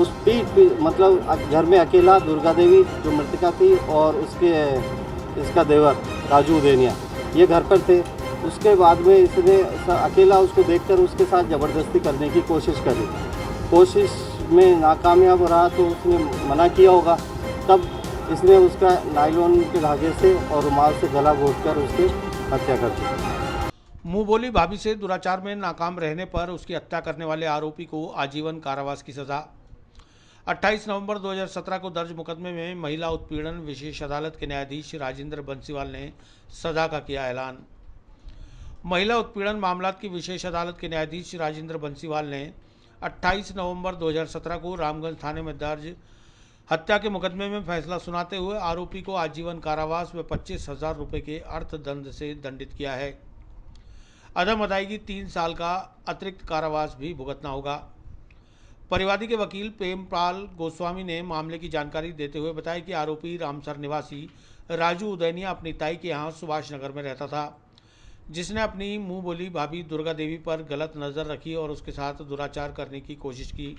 उस पीठ मतलब घर में अकेला दुर्गा देवी जो मृतका थी और इसका देवर राजू उदेनिया ये घर पर थे। उसके बाद में इसने अकेला उसको देखकर उसके साथ ज़बरदस्ती करने की कोशिश करी। कोशिश में नाकामयाब रहा तो उसने मना किया होगा, तब इसने उसका नायलॉन के धागे से और रुमाल से गला घोंटकर उसकी हत्या कर दी। मुंह बोली भाभी से दुराचार में नाकाम रहने पर उसकी हत्या करने वाले आरोपी को आजीवन कारावास की सजा। 28 नवंबर 2017 को दर्ज मुकदमे में महिला उत्पीड़न विशेष अदालत के न्यायाधीश राजेंद्र बंसीवाल ने सजा का किया ऐलान। महिला उत्पीड़न मामलात की विशेष अदालत के न्यायाधीश राजेंद्र बंसीवाल ने 28 नवंबर 2017 को रामगंज थाने में दर्ज हत्या के मुकदमे में फैसला सुनाते हुए आरोपी को आजीवन कारावास व 25,000 रुपये के अर्थदंड से दंडित किया है। अदम अदायगी 3 साल का अतिरिक्त कारावास भी भुगतना होगा। परिवादी के वकील प्रेमपाल गोस्वामी ने मामले की जानकारी देते हुए बताया कि आरोपी रामसर निवासी राजू उदैनिया अपनी ताई के यहाँ सुभाष नगर में रहता था, जिसने अपनी मुंह बोली भाभी दुर्गा देवी पर गलत नज़र रखी और उसके साथ दुराचार करने की कोशिश की,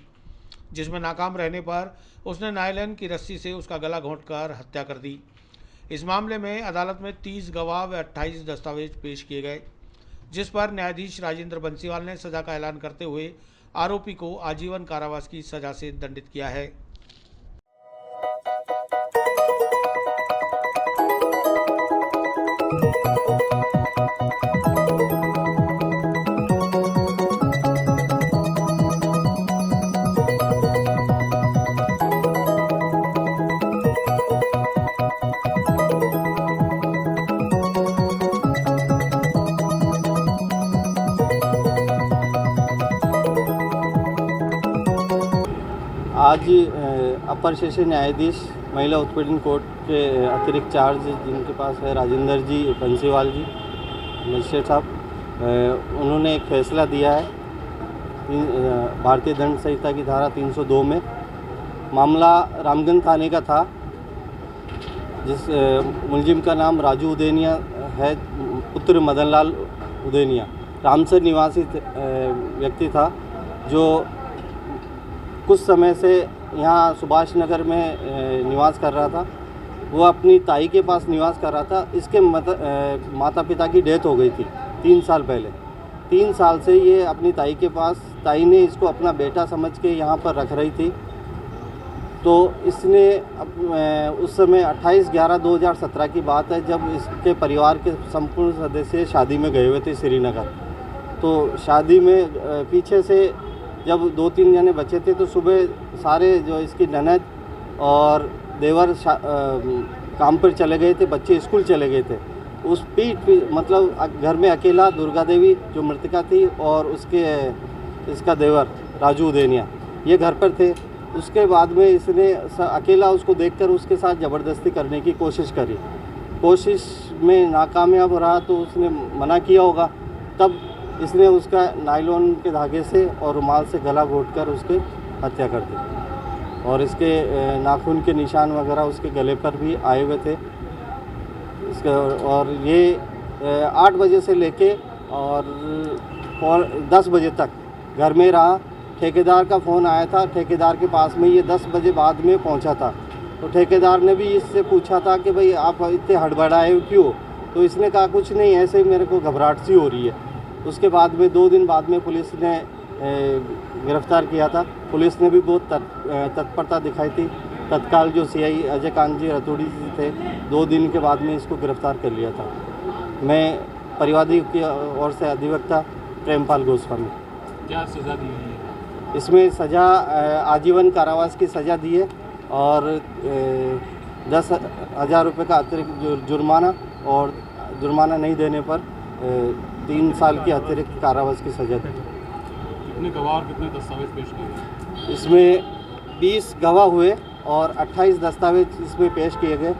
जिसमें नाकाम रहने पर उसने नायलॉन की रस्सी से उसका गला घोंटकर हत्या कर दी। इस मामले में अदालत में 30 गवाह व 28 दस्तावेज पेश किए गए, जिस पर न्यायाधीश राजेंद्र बंसीवाल ने सजा का ऐलान करते हुए आरोपी को आजीवन कारावास की सजा से दंडित किया है। आज अपर सेशन न्यायाधीश महिला उत्पीड़न कोर्ट के अतिरिक्त चार्ज जिनके पास है राजेंद्र जी बंसीवाल जी मजिस्ट्रेट साहब, उन्होंने एक फ़ैसला दिया है भारतीय दंड संहिता की धारा 302 में। मामला रामगंज थाने का था, जिस मुलजिम का नाम राजू उदेनिया है, पुत्र मदनलाल उदेनिया रामसर निवासी व्यक्ति था, जो कुछ समय से यहाँ सुभाष नगर में निवास कर रहा था। वो अपनी ताई के पास निवास कर रहा था। इसके माता पिता की डेथ हो गई थी 3 साल पहले। 3 साल से ये अपनी ताई के पास, ताई ने इसको अपना बेटा समझ के यहाँ पर रख रही थी। तो इसने उस समय 28/11/2017 की बात है, जब इसके परिवार के संपूर्ण सदस्य शादी में गए हुए थे श्रीनगर। तो शादी में पीछे से जब 2-3 जने बचे थे, तो सुबह सारे जो इसकी ननद और देवर काम पर चले गए थे, बच्चे स्कूल चले गए थे। उस पीठ मतलब घर में अकेला दुर्गा देवी जो मृतका थी और इसका देवर राजू उदेनिया ये घर पर थे। उसके बाद में इसने अकेला उसको देखकर उसके साथ ज़बरदस्ती करने की कोशिश करी। कोशिश में नाकामयाब रहा तो उसने मना किया होगा, तब इसने उसका नायलॉन के धागे से और रुमाल से गला घोंटकर उसकी हत्या कर दी। और इसके नाखून के निशान वगैरह उसके गले पर भी आए हुए थे। और ये 8 बजे से लेके और 10 बजे तक घर में रहा। ठेकेदार का फ़ोन आया था, ठेकेदार के पास में ये 10 बजे बाद में पहुंचा था। तो ठेकेदार ने भी इससे पूछा था कि भाई आप इतने हड़बड़ाए क्यों? तो इसने कहा कुछ नहीं, ऐसे ही मेरे को घबराहट सी हो रही है। उसके बाद में 2 दिन बाद में पुलिस ने गिरफ़्तार किया था। पुलिस ने भी बहुत तत्परता दिखाई थी। तत्काल जो सीआई अजय कांत जी रतूड़ी जी थे, 2 दिन के बाद में इसको गिरफ़्तार कर लिया था। मैं परिवादी की ओर से अधिवक्ता प्रेमपाल गोस्वामी। क्या सज़ा दी है? इसमें सज़ा आजीवन कारावास की सज़ा दी है और 10,000 रुपये का अतिरिक्त जुर्माना, और जुर्माना नहीं देने पर 3 साल की अतिरिक्त कारावास की सज़ा दी। कितने गवाह और कितने दस्तावेज पेश किए गए? इसमें 20 गवाह हुए और 28 दस्तावेज इसमें पेश किए गए।